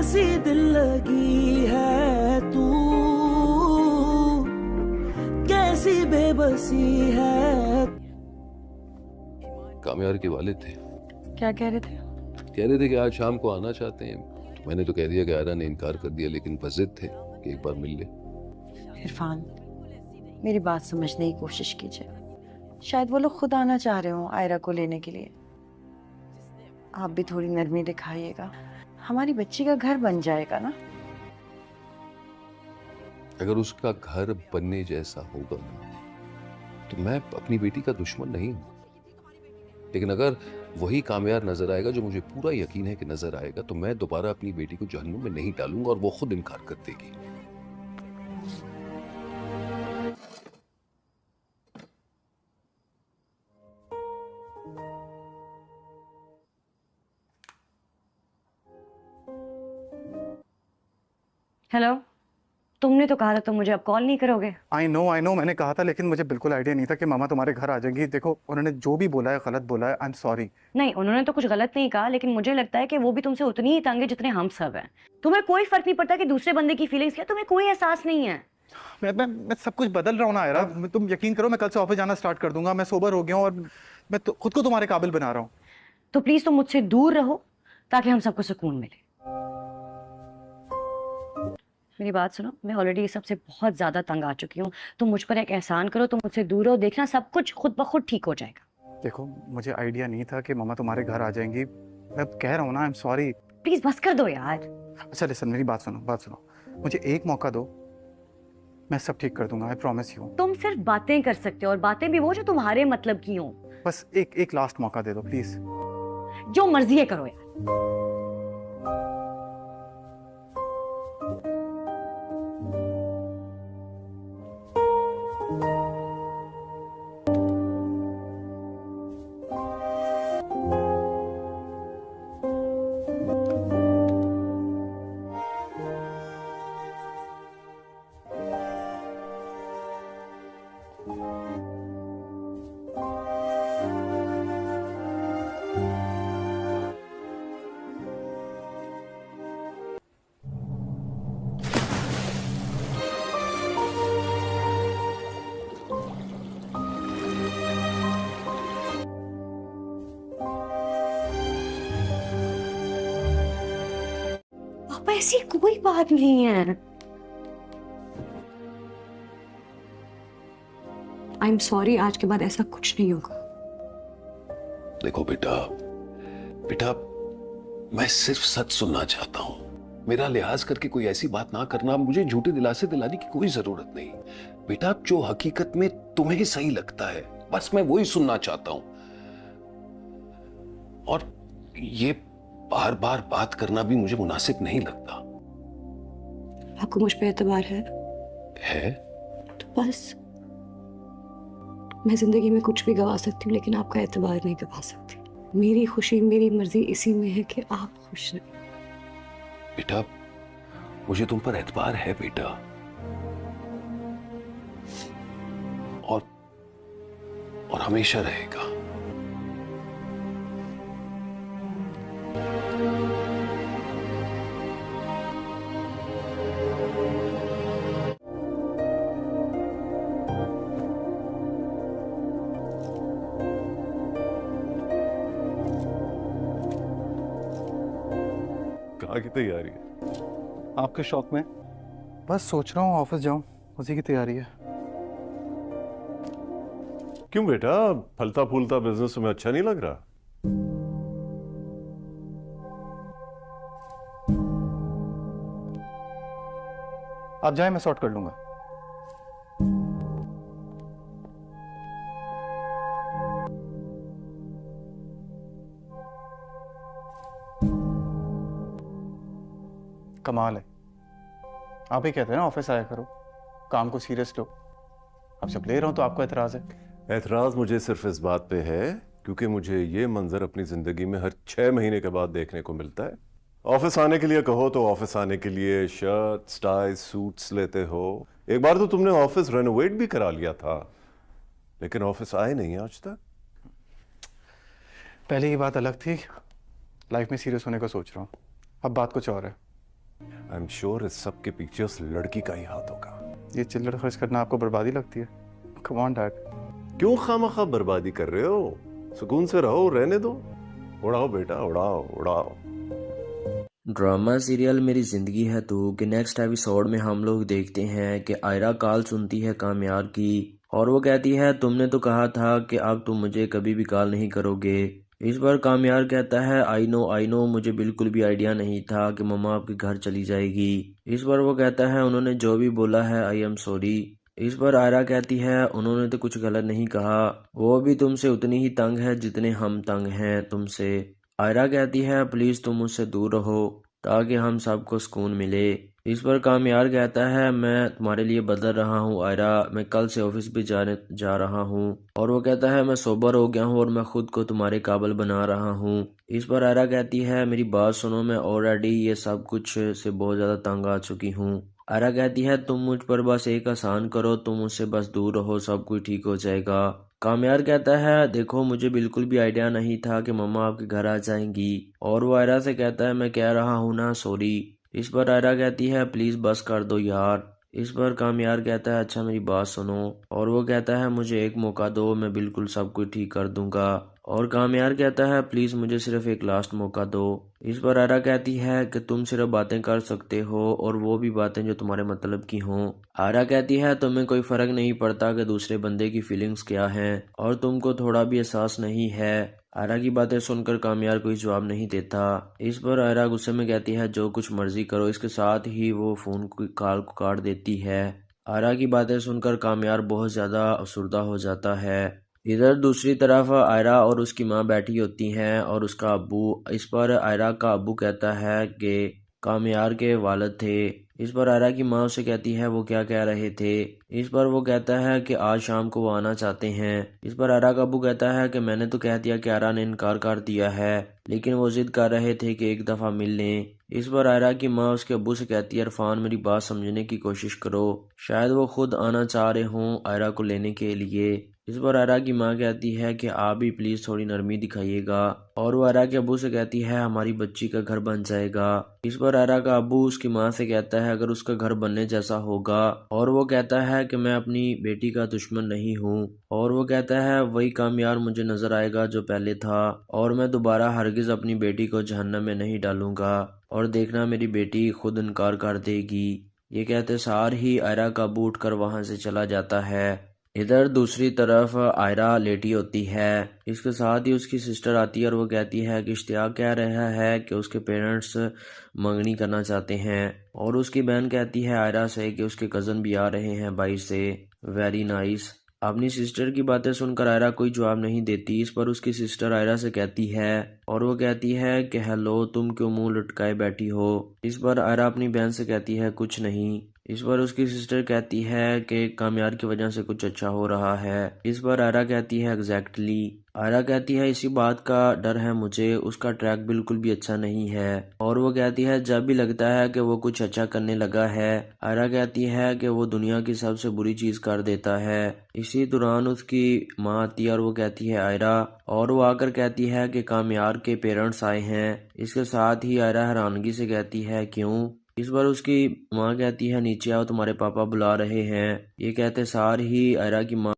कैसी दिल लगी है तू, कैसी बेबसी है। कामयार के वालिद थे। क्या कह रहे थे? कह रहे थे कि आज शाम को आना चाहते हैं, तो मैंने तो कह दिया कि आयरा ने इनकार कर दिया, लेकिन बस जिद थे कि एक बार मिल ले। इरफान, मेरी बात समझने की कोशिश कीजिए। शायद वो लोग खुद आना चाह रहे हो आयरा को लेने के लिए। आप भी थोड़ी नरमी दिखाइएगा, हमारी बच्ची का घर बन जाएगा ना। अगर उसका घर बनने जैसा होगा तो मैं अपनी बेटी का दुश्मन नहीं हूं, लेकिन अगर वही कामयार नजर आएगा, जो मुझे पूरा यकीन है कि नजर आएगा, तो मैं दोबारा अपनी बेटी को जहन्नुम में नहीं डालूंगा और वो खुद इनकार कर देगी। हेलो, तुमने तो कहा था तुम मुझे अब कॉल नहीं करोगे। आई नो मैंने कहा था, लेकिन मुझे बिल्कुल आइडिया नहीं था कि मामा तुम्हारे घर आ जाएंगी। देखो, उन्होंने जो भी बोला है गलत बोला है, आई एम सॉरी। नहीं, उन्होंने तो कुछ गलत नहीं कहा, लेकिन मुझे लगता है कि वो भी तुमसे उतनी ही तंग है जितने हम सब हैं। तुम्हें कोई फर्क नहीं पड़ता कि दूसरे बंदे की फीलिंग्स क्या, तुम्हें कोई एहसास नहीं है। मैं सब कुछ बदल रहा हूँ ना आयरा, तुम यकीन करो, मैं कल से ऑफिस जाना स्टार्ट कर दूंगा। मैं सोबर हो गया हूँ और मैं तो खुद को तुम्हारे काबिल बना रहा हूँ। तो प्लीज तुम मुझसे दूर रहो ताकि हम सबको सुकून मिले। मेरी बात सुनो, मैं ऑलरेडी इस सबसे बहुत ज्यादा तंग आ चुकी हूँ। तुम मुझ पर एक एहसान करो, तुम मुझसे दूर रहो, देखना सब कुछ खुद ब खुद ठीक हो जाएगा। देखो, मुझे आइडिया नहीं था कि मामा तुम्हारे घर आ जाएंगी। मैं कह रहा हूँ ना, आई एम सॉरी। प्लीज बस कर दो यार। अच्छा लिसन, मेरी बात सुनो, मुझे एक मौका दो, मैं सब ठीक कर दूंगा, आई प्रॉमिस यू। तुम सिर्फ बातें कर सकते हो, और बातें भी वो जो तुम्हारे मतलब की हो। बस एक लास्ट मौका दे दो प्लीज। जो मर्जी है करो यार। ऐसी कोई बात नहीं है। आई एम सॉरी, आज के बाद ऐसा कुछ नहीं होगा। देखो बेटा, मैं सिर्फ सच सुनना चाहता हूं। मेरा लिहाज करके कोई ऐसी बात ना करना, मुझे झूठे दिलासे दिलाने की कोई जरूरत नहीं। बेटा, जो हकीकत में तुम्हें सही लगता है, बस मैं वही सुनना चाहता हूं। और ये बार बार बात करना भी मुझे मुनासिब नहीं लगता। आपको मुझ पे एतबार है? तो बस, मैं जिंदगी में कुछ भी गवा सकती हूँ, लेकिन आपका एतबार नहीं गवा सकती। मेरी खुशी, मेरी मर्जी इसी में है कि आप खुश रहें। बेटा, मुझे तुम पर एतबार है बेटा, और हमेशा रहेगा। कहाँ की तैयारी है? आपके शौक में बस सोच रहा हूँ ऑफिस जाऊं, उसी की तैयारी है। क्यों बेटा, फलता फूलता बिजनेस में अच्छा नहीं लग रहा? आप जाएं, मैं सॉर्ट कर लूंगा। कमाल है, आप ही कहते हैं ना ऑफिस आया करो, काम को सीरियस लो। अब जब ले रहा हूं तो आपको एतराज है? एतराज मुझे सिर्फ इस बात पे है क्योंकि मुझे ये मंजर अपनी जिंदगी में हर 6 महीने के बाद देखने को मिलता है। ऑफिस आने के लिए कहो तो ऑफिस आने के लिए शर्ट, टाई, सूट्स लेते हो। एक बार तो तुमने ऑफिस रेनोवेट भी करा लिया था, लेकिन ऑफिस आए नहीं आज तक। पहले की बात अलग थी, लाइफ में सीरियस होने का सोच रहा हूँ, अब बात कुछ और है। आई एम श्योर इस सब के पीछे उस लड़की का ही हाथ होगा। ये चिल्लड़ खर्च करना आपको बर्बादी लगती है? Come on dad. क्यों खामखा बर्बादी कर रहे हो? सुकून से रहो, रहने दो। उड़ाओ बेटा, उड़ाओ उड़ाओ। ड्रामा सीरियल मेरी ज़िंदगी है तू के नेक्स्ट एपिसोड में हम लोग देखते हैं कि आयरा कॉल सुनती है कामयार की और वो कहती है तुमने तो कहा था कि अब तुम मुझे कभी भी कॉल नहीं करोगे। इस बार कामयार कहता है आई नो मुझे बिल्कुल भी आइडिया नहीं था कि मम्मा आपके घर चली जाएगी। इस बार वो कहता है उन्होंने जो भी बोला है आई एम सॉरी। इस बार आयरा कहती है उन्होंने तो कुछ गलत नहीं कहा, वो भी तुमसे उतनी ही तंग है जितने हम तंग हैं तुमसे। आयरा कहती है प्लीज़ तुम मुझसे दूर रहो ताकि हम सबको सुकून मिले। इस पर कामयार कहता है मैं तुम्हारे लिए बदल रहा हूँ आयरा, मैं कल से ऑफिस भी जा रहा हूँ। और वो कहता है मैं सोबर हो गया हूँ और मैं खुद को तुम्हारे काबिल बना रहा हूँ। इस पर आयरा कहती है मेरी बात सुनो, मैं ऑलरेडी ये सब कुछ से बहुत ज़्यादा तंग आ चुकी हूँ। आयरा कहती है तुम मुझ पर बस एक आसान करो, तुम मुझसे बस दूर रहो, सब कुछ ठीक हो जाएगा। कामयार कहता है देखो मुझे बिल्कुल भी आइडिया नहीं था कि मम्मा आपके घर आ जाएंगी। और वो आयरा से कहता है मैं कह रहा हूँ ना सॉरी। इस पर आयरा कहती है प्लीज़ बस कर दो यार। इस पर कामयार कहता है अच्छा मेरी बात सुनो। और वो कहता है मुझे एक मौका दो, मैं बिल्कुल सब कुछ ठीक कर दूंगा। और कामयार कहता है प्लीज़ मुझे सिर्फ एक लास्ट मौका दो। इस पर आयरा कहती है कि तुम सिर्फ बातें कर सकते हो और वो भी बातें जो तुम्हारे मतलब की हों। आयरा कहती है तुम्हें कोई फ़र्क नहीं पड़ता कि दूसरे बंदे की फीलिंग्स क्या हैं और तुमको थोड़ा भी एहसास नहीं है। आयरा की बातें सुनकर कामयार कोई जवाब नहीं देता। इस पर आयरा गुस्से में कहती है जो कुछ मर्जी करो, इसके साथ ही वो फ़ोन की कॉल को काट देती है। आयरा की बातें सुनकर कामयार बहुत ज़्यादा अफसुर्दा हो जाता है। इधर दूसरी तरफ आयरा और उसकी माँ बैठी होती हैं और उसका अब्बू। इस पर आयरा का अब्बू कहता है कि कामयार के वालिद थे। इस पर आयरा की माँ उसे कहती है वो क्या कह रहे थे। इस पर वो कहता है कि आज शाम को वो आना चाहते हैं। इस पर आयरा का अब्बू कहता है कि मैंने तो कह दिया कि आयरा ने इनकार कर दिया है, लेकिन वो जिद कर रहे थे कि एक दफ़ा मिल लें। इस पर आयरा की माँ उसके अब्बू से कहती है इरफान मेरी बात समझने की कोशिश करो, शायद वो खुद आना चाह रहे हों आयरा को लेने के लिए। इस पर आयरा की माँ कहती है कि आप भी प्लीज़ थोड़ी नरमी दिखाइएगा। और वो आयरा के अब्बू से कहती है हमारी बच्ची का घर बन जाएगा। इस पर आयरा का अब्बू उसकी माँ से कहता है अगर उसका घर बनने जैसा होगा। और वो कहता है कि मैं अपनी बेटी का दुश्मन नहीं हूँ। और वो कहता है वही कामयार मुझे नजर आएगा जो पहले था और मैं दोबारा हरगिज़ अपनी बेटी को जहन्नम में नहीं डालूंगा और देखना मेरी बेटी खुद इनकार कर देगी। ये कहते सार ही आयरा का अब्बू उठकर वहाँ से चला जाता है। इधर दूसरी तरफ आयरा लेटी होती है, इसके साथ ही उसकी सिस्टर आती है और वो कहती है कि इश्तियाक कह रहा है कि उसके पेरेंट्स मंगनी करना चाहते हैं। और उसकी बहन कहती है आयरा से कि उसके कज़न भी आ रहे हैं भाई से। Very nice. अपनी सिस्टर की बातें सुनकर आयरा कोई जवाब नहीं देती। इस पर उसकी सिस्टर आयरा से कहती है और वो कहती है कि हेलो तुम क्यों मुंह लटकाए बैठी हो। इस पर आयरा अपनी बहन से कहती है कुछ नहीं। इस पर उसकी सिस्टर कहती है कि कामयार की वजह से कुछ अच्छा हो रहा है। इस पर आयरा कहती है एग्जैक्टली। आयरा कहती है इसी बात का डर है मुझे, उसका ट्रैक बिल्कुल भी अच्छा नहीं है। और वो कहती है जब भी लगता है कि वो कुछ अच्छा करने लगा है, आयरा कहती है कि वो दुनिया की सबसे बुरी चीज़ कर देता है। इसी दौरान उसकी माँ आती है और वो कहती है आयरा, और वो आकर कहती है कि कामयार के पेरेंट्स आए हैं। इसके साथ ही आयरा हैरानगी से कहती है क्यों। इस बार उसकी माँ कहती है नीचे आओ तुम्हारे पापा बुला रहे हैं। ये कहते सार ही आयरा की माँ।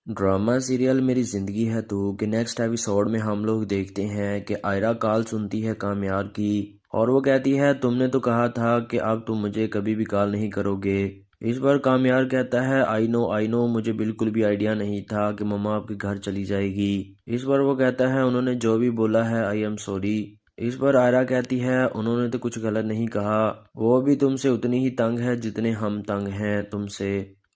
ड्रामा सीरियल मेरी ज़िंदगी है तू के नेक्स्ट एपिसोड में हम लोग देखते हैं कि आयरा कॉल सुनती है कामयार की और वो कहती है तुमने तो कहा था कि अब तुम मुझे कभी भी कॉल नहीं करोगे। इस बार कामयार कहता है आई नो मुझे बिल्कुल भी आइडिया नहीं था कि मम्मा आपके घर चली जाएगी। इस बार वो कहता है उन्होंने जो भी बोला है आई एम सॉरी। इस पर आयरा कहती है उन्होंने तो कुछ गलत नहीं कहा, वो भी तुमसे उतनी ही तंग है जितने हम तंग हैं तुमसे।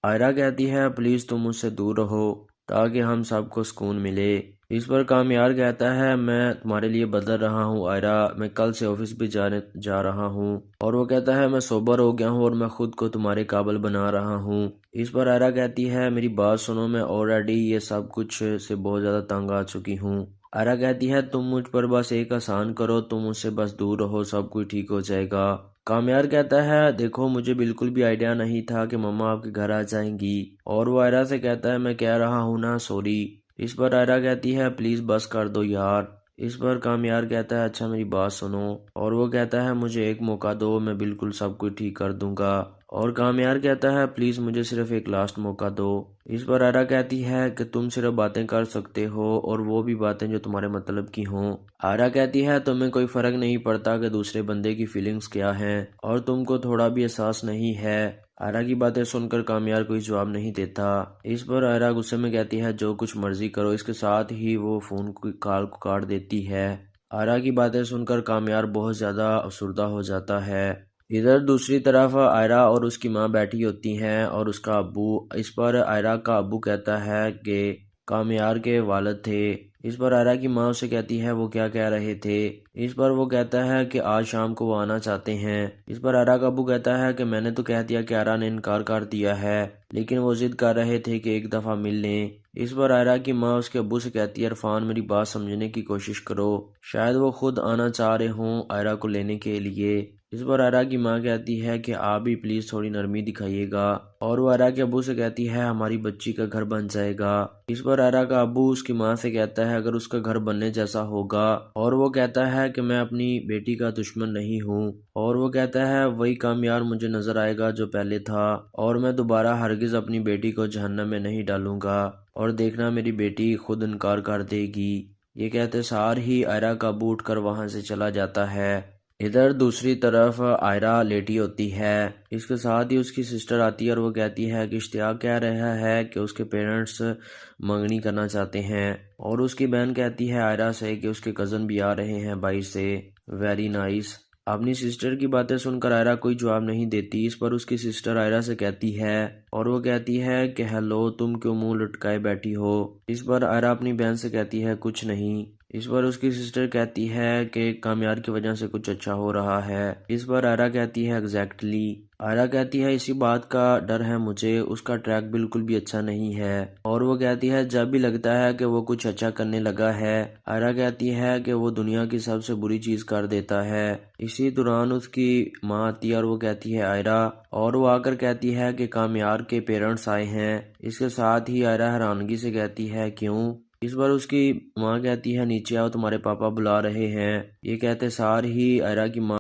आयरा कहती है प्लीज़ तुम मुझसे दूर रहो ताकि हम सबको सुकून मिले। इस पर कामयार कहता है मैं तुम्हारे लिए बदल रहा हूँ आयरा, मैं कल से ऑफिस भी जा रहा हूँ। और वो कहता है मैं सोबर हो गया हूँ और मैं खुद को तुम्हारे काबिल बना रहा हूँ। इस पर आयरा कहती है मेरी बात सुनो, मैं ऑलरेडी ये सब कुछ से बहुत ज़्यादा तंग आ चुकी हूँ। आयरा कहती है तुम मुझ पर बस एक आसान करो, तुम मुझसे बस दूर रहो, सब कुछ ठीक हो जाएगा। कामयार कहता है देखो मुझे बिल्कुल भी आइडिया नहीं था कि मम्मा आपके घर आ जाएंगी। और वो आयरा से कहता है मैं कह रहा हूँ ना सॉरी। इस पर आयरा कहती है प्लीज़ बस कर दो यार। इस पर कामयार कहता है अच्छा मेरी बात सुनो, और वो कहता है मुझे एक मौका दो, मैं बिल्कुल सब कुछ ठीक कर दूंगा। और कामयार कहता है प्लीज़ मुझे सिर्फ एक लास्ट मौका दो। इस पर आयरा कहती है कि तुम सिर्फ बातें कर सकते हो और वो भी बातें जो तुम्हारे मतलब की हों। आयरा कहती है तुम्हें कोई फ़र्क नहीं पड़ता कि दूसरे बंदे की फीलिंग्स क्या हैं और तुमको थोड़ा भी एहसास नहीं है। आयरा की बातें सुनकर कामयार कोई जवाब नहीं देता। इस पर आयरा गुस्से में कहती है जो कुछ मर्जी करो। इसके साथ ही वो फ़ोन की कॉल को काट देती है। आयरा की बातें सुनकर कामयार बहुत ज़्यादा अफसुर्दा हो जाता है। इधर दूसरी तरफ आयरा और उसकी माँ बैठी होती हैं और उसका अब्बू। इस पर आयरा का अब्बू कहता है कि कामयार के वालिद थे। इस पर आयरा की माँ उसे कहती है वो क्या कह रहे थे। इस पर वो कहता है कि आज शाम को वो आना चाहते हैं। इस पर आयरा का अब्बू कहता है कि मैंने तो कह दिया कि आयरा ने इनकार कर दिया है, लेकिन वो जिद कर रहे थे कि एक दफ़ा मिल लें। इस पर आयरा की माँ उसके अब्बू से कहती है इरफान मेरी बात समझने की कोशिश करो, शायद वो खुद आना चाह रहे हों आयरा को लेने के लिए। इस पर आयरा की माँ कहती है कि आप भी प्लीज़ थोड़ी नरमी दिखाइएगा, और वो आयरा के अब्बू से कहती है हमारी बच्ची का घर बन जाएगा। इस पर आयरा का अब्बू उसकी माँ से कहता है अगर उसका घर बनने जैसा होगा, और वो कहता है कि मैं अपनी बेटी का दुश्मन नहीं हूँ, और वो कहता है वही कामयार मुझे नजर आएगा जो पहले था, और मैं दोबारा हरगिज अपनी बेटी को जहन्नम में नहीं डालूंगा, और देखना मेरी बेटी खुद इनकार कर देगी। ये कहते सार ही आयरा का अब्बू उठकर वहां से चला जाता है। इधर दूसरी तरफ आयरा लेटी होती है। इसके साथ ही उसकी सिस्टर आती है और वो कहती है कि इश्तियाक कह रहा है कि उसके पेरेंट्स मंगनी करना चाहते हैं, और उसकी बहन कहती है आयरा से कि उसके कज़न भी आ रहे हैं भाई से। Very nice. अपनी सिस्टर की बातें सुनकर आयरा कोई जवाब नहीं देती। इस पर उसकी सिस्टर आयरा से कहती है, और वो कहती है कि हेलो तुम क्यों मुंह लटकाए बैठी हो। इस पर आयरा अपनी बहन से कहती है कुछ नहीं। इस पर उसकी सिस्टर कहती है कि कामयार की वजह से कुछ अच्छा हो रहा है। इस पर आयरा कहती है एग्जैक्टली। आयरा कहती है इसी बात का डर है मुझे, उसका ट्रैक बिल्कुल भी अच्छा नहीं है। और वो कहती है जब भी लगता है कि वो कुछ अच्छा करने लगा है। आयरा कहती है कि वो दुनिया की सबसे बुरी चीज कर देता है। इसी दौरान उसकी माँ आती है और वो कहती है आयरा, और वो आकर कहती है कि कामयार के पेरेंट्स आए हैं। इसके साथ ही आयरा हैरानगी से कहती है क्यों। इस बार उसकी माँ कहती है नीचे आओ तुम्हारे पापा बुला रहे हैं। ये कहते सार ही आयरा की माँ।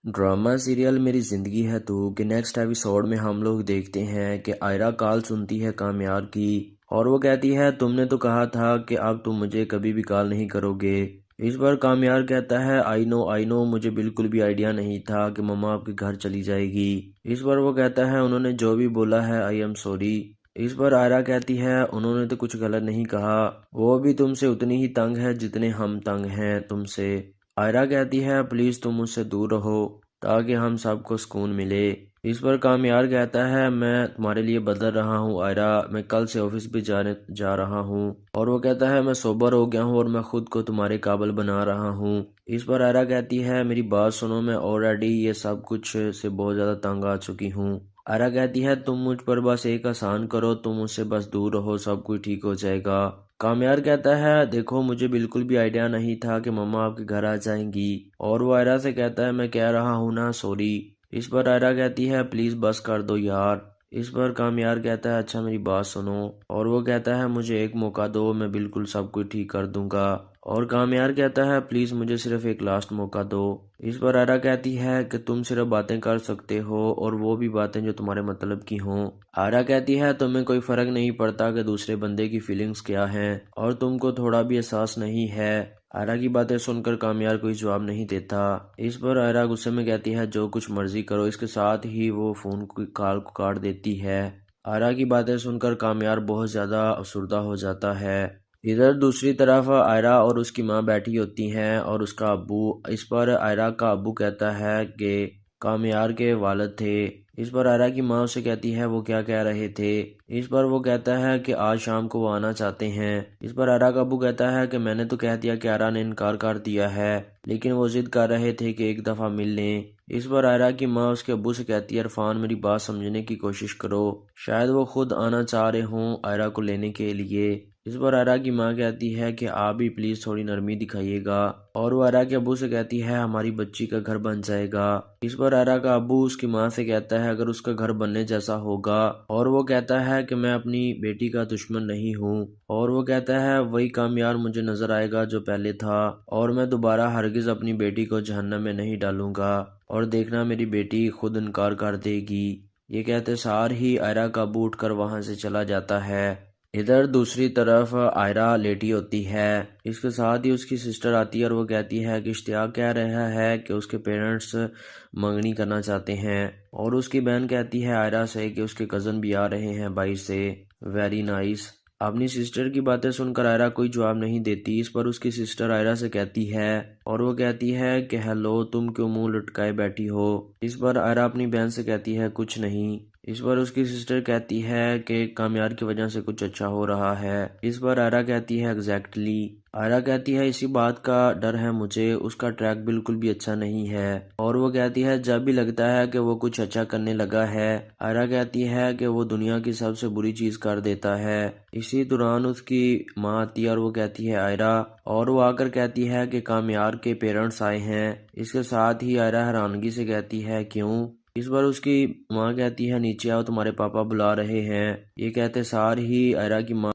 ड्रामा सीरियल मेरी ज़िंदगी है तू के नेक्स्ट एपिसोड में हम लोग देखते हैं कि आयरा कॉल सुनती है कामयार की, और वो कहती है तुमने तो कहा था कि अब तुम मुझे कभी भी कॉल नहीं करोगे। इस बार कामयार कहता है आई नो मुझे बिल्कुल भी आइडिया नहीं था कि मम्मा आपके घर चली जाएगी। इस बार वो कहता है उन्होंने जो भी बोला है आई एम सॉरी। इस पर आयरा कहती है उन्होंने तो कुछ गलत नहीं कहा, वो भी तुमसे उतनी ही तंग है जितने हम तंग हैं तुमसे। आयरा कहती है प्लीज़ तुम मुझसे दूर रहो ताकि हम सबको सुकून मिले। इस पर कामयार कहता है मैं तुम्हारे लिए बदल रहा हूँ आयरा, मैं कल से ऑफिस भी जाने जा रहा हूँ। और वो कहता है मैं सोबर हो गया हूँ और मैं खुद को तुम्हारे काबिल बना रहा हूँ। इस पर आयरा कहती है मेरी बात सुनो, मैं ऑलरेडी ये सब कुछ से बहुत ज़्यादा तंग आ चुकी हूँ। आयरा कहती है तुम मुझ पर बस एक आसान करो, तुम मुझसे बस दूर रहो, सब कुछ ठीक हो जाएगा। कामयार कहता है देखो मुझे बिल्कुल भी आइडिया नहीं था कि मम्मा आपके घर आ जाएंगी। और वो आयरा से कहता है मैं कह रहा हूँ ना सॉरी। इस पर आयरा कहती है प्लीज़ बस कर दो यार। इस पर कामयार कहता है अच्छा मेरी बात सुनो, और वो कहता है मुझे एक मौका दो, मैं बिल्कुल सब कुछ ठीक कर दूंगा। और कामयार कहता है प्लीज़ मुझे सिर्फ एक लास्ट मौका दो। इस पर आयरा कहती है कि तुम सिर्फ बातें कर सकते हो और वो भी बातें जो तुम्हारे मतलब की हों। आयरा कहती है तुम्हें कोई फ़र्क नहीं पड़ता कि दूसरे बंदे की फीलिंग्स क्या हैं और तुमको थोड़ा भी एहसास नहीं है। आयरा की बातें सुनकर कामयार कोई जवाब नहीं देता। इस पर आयरा गुस्से में कहती है जो कुछ मर्जी करो। इसके साथ ही वो फ़ोन की कॉल को काट देती है। आयरा की बातें सुनकर कामयार बहुत ज़्यादा अफसुर्दा हो जाता है। इधर दूसरी तरफ आयरा और उसकी माँ बैठी होती हैं और उसका अब्बू। इस पर आयरा का अब्बू कहता है कि कामयार के वालिद थे। इस पर आयरा की माँ उसे कहती है वो क्या कह रहे थे। इस पर वो कहता है कि आज शाम को वो आना चाहते हैं। इस पर आयरा का अब्बू कहता है कि मैंने तो कह दिया कि आयरा ने इनकार कर दिया है, लेकिन वो जिद कर रहे थे कि एक दफ़ा मिल लें। इस पर आयरा की माँ उसके अब्बू से कहती है इरफान मेरी बात समझने की कोशिश करो, शायद वो खुद आना चाह रहे हों आयरा को लेने के लिए। इस पर आयरा की माँ कहती है कि आप भी प्लीज़ थोड़ी नरमी दिखाइएगा, और वो आयरा के अब्बू से कहती है हमारी बच्ची का घर बन जाएगा। इस पर आयरा का अब्बू उसकी माँ से कहता है अगर उसका घर बनने जैसा होगा, और वो कहता है कि मैं अपनी बेटी का दुश्मन नहीं हूँ, और वो कहता है वही कामयार मुझे नजर आएगा जो पहले था, और मैं दोबारा हरगिज अपनी बेटी को जहन्नम में नहीं डालूंगा, और देखना मेरी बेटी खुद इनकार कर देगी। ये कहते सार ही आयरा का अब्बू उठकर वहां से चला जाता है। इधर दूसरी तरफ आयरा लेटी होती है। इसके साथ ही उसकी सिस्टर आती है और वो कहती है कि इश्तियाक कह रहा है कि उसके पेरेंट्स मंगनी करना चाहते हैं, और उसकी बहन कहती है आयरा से कि उसके कज़न भी आ रहे हैं भाई से। Very nice. अपनी सिस्टर की बातें सुनकर आयरा कोई जवाब नहीं देती। इस पर उसकी सिस्टर आयरा से कहती है, और वो कहती है कि हेलो, तुम क्यों मुंह लटकाए बैठी हो। इस पर आयरा अपनी बहन से कहती है कुछ नहीं। इस पर उसकी सिस्टर कहती है कि कामयार की वजह से कुछ अच्छा हो रहा है। इस पर आयरा कहती है एग्जैक्टली। आयरा कहती है इसी बात का डर है मुझे, उसका ट्रैक बिल्कुल भी अच्छा नहीं है। और वो कहती है जब भी लगता है कि वो कुछ अच्छा करने लगा है, आयरा कहती है कि वो दुनिया की सबसे बुरी चीज कर देता है। इसी दौरान उसकी माँ आती है और वो कहती है आयरा, और वो आकर कहती है कि कामयार के पेरेंट्स आए हैं। इसके साथ ही आयरा हैरानगी से कहती है क्यों। इस बार उसकी माँ कहती है नीचे आओ, तुम्हारे पापा बुला रहे हैं। ये कहते सार ही आयरा की माँ।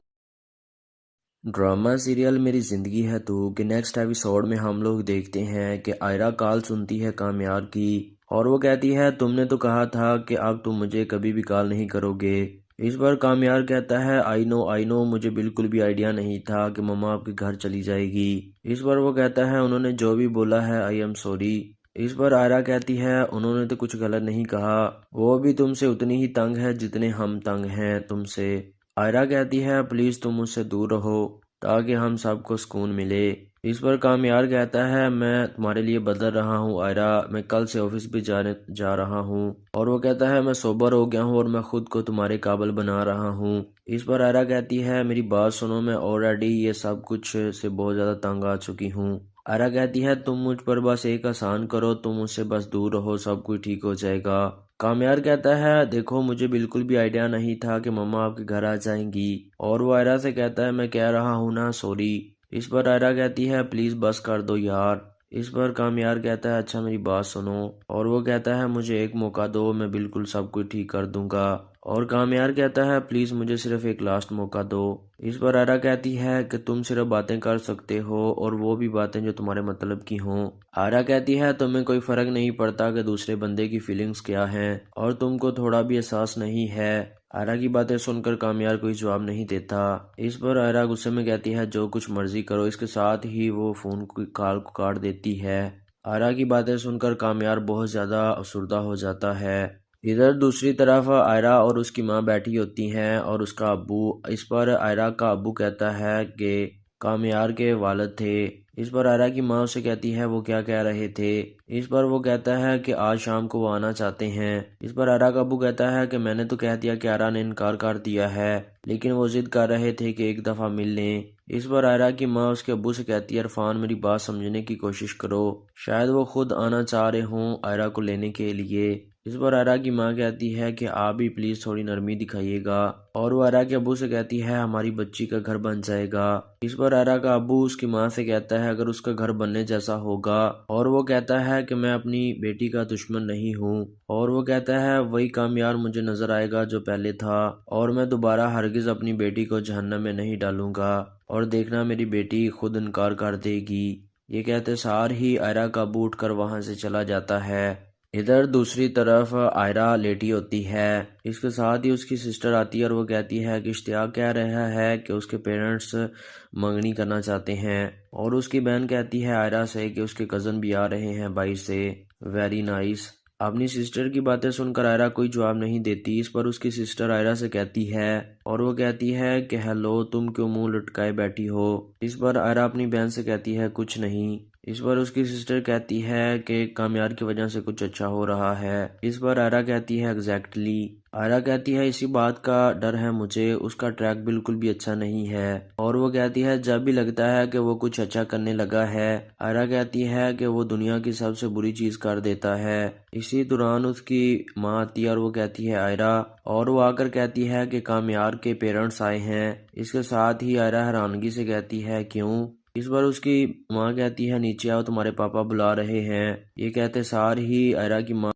ड्रामा सीरियल मेरी ज़िंदगी है तू के नेक्स्ट एपिसोड में हम लोग देखते हैं कि आयरा कॉल सुनती है कामयार की, और वो कहती है तुमने तो कहा था कि अब तुम मुझे कभी भी कॉल नहीं करोगे। इस बार कामयार कहता है आई नो, मुझे बिल्कुल भी आइडिया नहीं था कि मम्मा आपके घर चली जाएगी। इस बार वो कहता है उन्होंने जो भी बोला है आई एम सॉरी। इस पर आयरा कहती है उन्होंने तो कुछ गलत नहीं कहा, वो भी तुमसे उतनी ही तंग है जितने हम तंग हैं तुमसे। आयरा कहती है प्लीज तुम मुझसे दूर रहो ताकि हम सबको सुकून मिले। इस पर कामयार कहता है मैं तुम्हारे लिए बदल रहा हूँ आयरा, मैं कल से ऑफिस भी जाने जा रहा हूँ। और वो कहता है मैं सोबर हो गया हूँ और मैं खुद को तुम्हारे काबिल बना रहा हूँ। इस पर आयरा कहती है मेरी बात सुनो, मैं ऑलरेडी ये सब कुछ से बहुत ज्यादा तंग आ चुकी हूँ। आयरा कहती है तुम मुझ पर बस एक आसान करो, तुम मुझसे बस दूर रहो, सब कुछ ठीक हो जाएगा। कामयार कहता है देखो मुझे बिल्कुल भी आइडिया नहीं था कि मम्मा आपके घर आ जाएंगी। और वो आयरा से कहता है मैं कह रहा हूँ ना सॉरी। इस पर आयरा कहती है प्लीज बस कर दो यार। इस पर कामयार कहता है अच्छा मेरी बात सुनो, और वो कहता है मुझे एक मौका दो, मैं बिल्कुल सब कुछ ठीक कर दूंगा। और कामयार कहता है प्लीज मुझे सिर्फ एक लास्ट मौका दो। इस पर आयरा कहती है कि तुम सिर्फ बातें कर सकते हो और वो भी बातें जो तुम्हारे मतलब की हों। आयरा कहती है तुम्हें कोई फर्क नहीं पड़ता कि दूसरे बंदे की फीलिंग्स क्या हैं, और तुमको थोड़ा भी एहसास नहीं है। आयरा की बातें सुनकर कामयार कोई जवाब नहीं देता। इस पर आयरा गुस्से में कहती है जो कुछ मर्जी करो। इसके साथ ही वो फोन की कॉल को काट देती है। आयरा की बातें सुनकर कामयार बहुत ज्यादा अफसुर्दा हो जाता है। इधर दूसरी तरफ आयरा और उसकी माँ बैठी होती हैं और उसका अब्बू। इस पर आयरा का अब्बू कहता है कि कामयार के वालिद थे। इस पर आयरा की माँ उसे कहती है वो क्या कह रहे थे। इस पर वो कहता है कि आज शाम को वो आना चाहते हैं। इस पर आयरा का अब्बू कहता है कि मैंने तो कह दिया कि आयरा ने इनकार कर दिया है, लेकिन वो जिद कर रहे थे कि एक दफा मिल लें। इस पर आयरा की माँ उसके अब्बू से कहती है इरफान मेरी बात समझने की कोशिश करो, शायद वो खुद आना चाह रहे हों आयरा को लेने के लिए। इस पर आयरा की माँ कहती है कि आप भी प्लीज थोड़ी नरमी दिखाइएगा, और वो आयरा के अब्बू से कहती है हमारी बच्ची का घर बन जाएगा। इस पर आयरा का अब्बू उसकी माँ से कहता है अगर उसका घर बनने जैसा होगा, और वो कहता है कि मैं अपनी बेटी का दुश्मन नहीं हूँ, और वो कहता है वही कामयार मुझे नजर आएगा जो पहले था, और मैं दोबारा हरगिज अपनी बेटी को जहन्नम में नहीं डालूंगा, और देखना मेरी बेटी खुद इनकार कर देगी। ये कहते सार ही आयरा का अब्बू उठकर वहां से चला जाता है। इधर दूसरी तरफ आयरा लेटी होती है। इसके साथ ही उसकी सिस्टर आती है और वो कहती है कि इश्तियाक कह रहा है कि उसके पेरेंट्स मंगनी करना चाहते हैं, और उसकी बहन कहती है आयरा से कि उसके कज़न भी आ रहे हैं भाई से। Very nice. अपनी सिस्टर की बातें सुनकर आयरा कोई जवाब नहीं देती। इस पर उसकी सिस्टर आयरा से कहती है, और वो कहती है कि हेलो, तुम क्यों मुंह लटकाए बैठी हो। इस पर आयरा अपनी बहन से कहती है कुछ नहीं। इस पर उसकी सिस्टर कहती है कि कामयार की वजह से कुछ अच्छा हो रहा है। इस पर आयरा कहती है एग्जैक्टली। आयरा कहती है इसी बात का डर है मुझे, उसका ट्रैक बिल्कुल भी अच्छा नहीं है। और वो कहती है जब भी लगता है कि वो कुछ अच्छा करने लगा है, आयरा कहती है कि वो दुनिया की सबसे बुरी चीज कर देता है। इसी दौरान उसकी माँ आती है और वो कहती है आयरा, और वो आकर कहती है कि कामयार के पेरेंट्स आए हैं। इसके साथ ही आयरा हैरानगी से कहती है क्यों। इस बार उसकी माँ कहती है नीचे आओ, तुम्हारे पापा बुला रहे हैं। ये कहते सार ही आयरा की माँ।